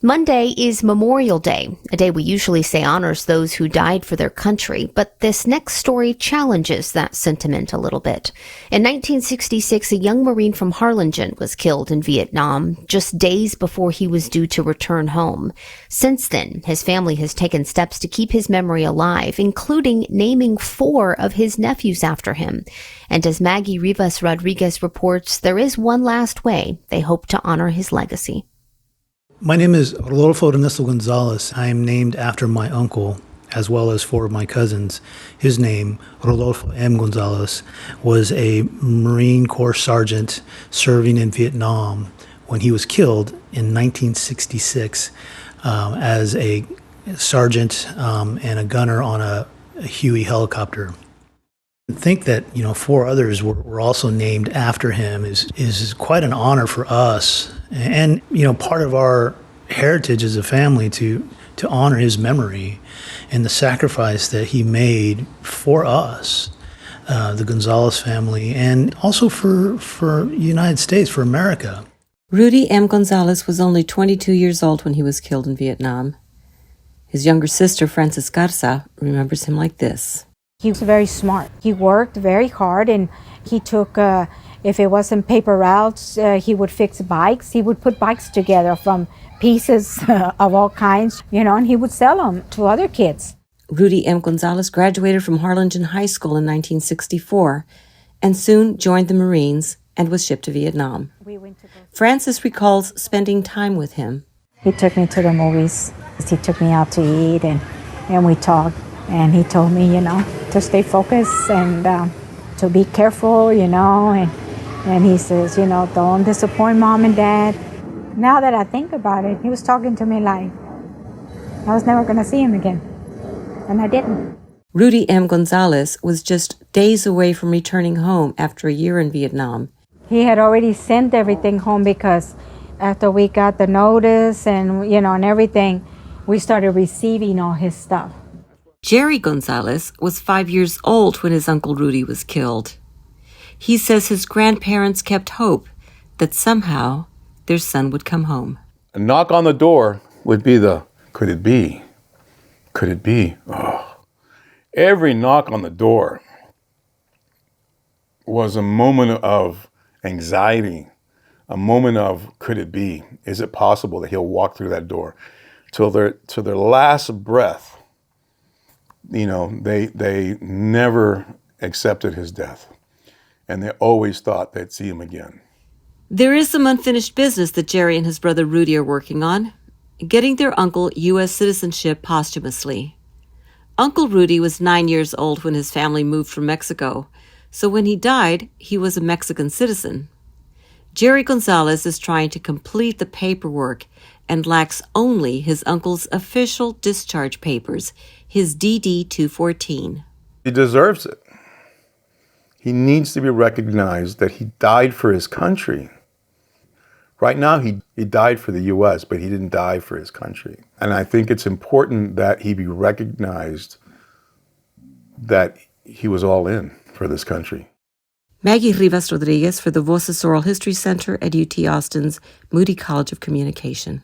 Monday is Memorial Day, a day we usually say honors those who died for their country, but this next story challenges that sentiment a little bit. In 1966, a young Marine from Harlingen was killed in Vietnam, just days before he was due to return home. Since then, his family has taken steps to keep his memory alive, including naming 4 of his nephews after him. And as Maggie Rivas-Rodriguez reports, there is one last way they hope to honor his legacy. My name is Rodolfo M. Gonzalez. I am named after my uncle, as well as 4 of my cousins. His name, Rodolfo M. Gonzalez, was a Marine Corps sergeant serving in Vietnam when he was killed in 1966 as a sergeant and a gunner on a Huey helicopter. I think that 4 others were also named after him is quite an honor for us, and part of our heritage as a family to honor his memory and the sacrifice that he made for us, the Gonzalez family, and also for the United States, for America. Rudy M. Gonzalez was only 22 years old when he was killed in Vietnam. His younger sister, Frances Garza, remembers him like this. He was very smart. He worked very hard, and he took, if it wasn't paper routes, he would fix bikes. He would put bikes together from pieces of all kinds, and he would sell them to other kids. Rudy M. Gonzalez graduated from Harlingen High School in 1964 and soon joined the Marines and was shipped to Vietnam. Frances recalls spending time with him. He took me to the movies. He took me out to eat, and we talked. And he told me, to stay focused and to be careful, and he says, don't disappoint mom and dad. Now that I think about it, he was talking to me like I was never going to see him again, and I didn't. Rudy M. Gonzalez was just days away from returning home after a year in Vietnam. He had already sent everything home because after we got the notice and, and everything, we started receiving all his stuff. Jerry Gonzalez was 5 years old when his Uncle Rudy was killed. He says his grandparents kept hope that somehow their son would come home. A knock on the door would be could it be? Could it be? Oh. Every knock on the door was a moment of anxiety, a moment of, could it be? Is it possible that he'll walk through that door? Till their last breath, they never accepted his death, and they always thought they'd see him again. There is some unfinished business that Jerry and his brother Rudy are working on, getting their uncle U.S. citizenship posthumously. Uncle Rudy was 9 years old when his family moved from Mexico, so when he died, he was a Mexican citizen. Jerry Gonzalez is trying to complete the paperwork and lacks only his uncle's official discharge papers, his DD-214. He deserves it. He needs to be recognized that he died for his country. Right now, he died for the U.S., but he didn't die for his country. And I think it's important that he be recognized that he was all in for this country. Maggie Rivas-Rodriguez for the Voces Oral History Center at UT Austin's Moody College of Communication.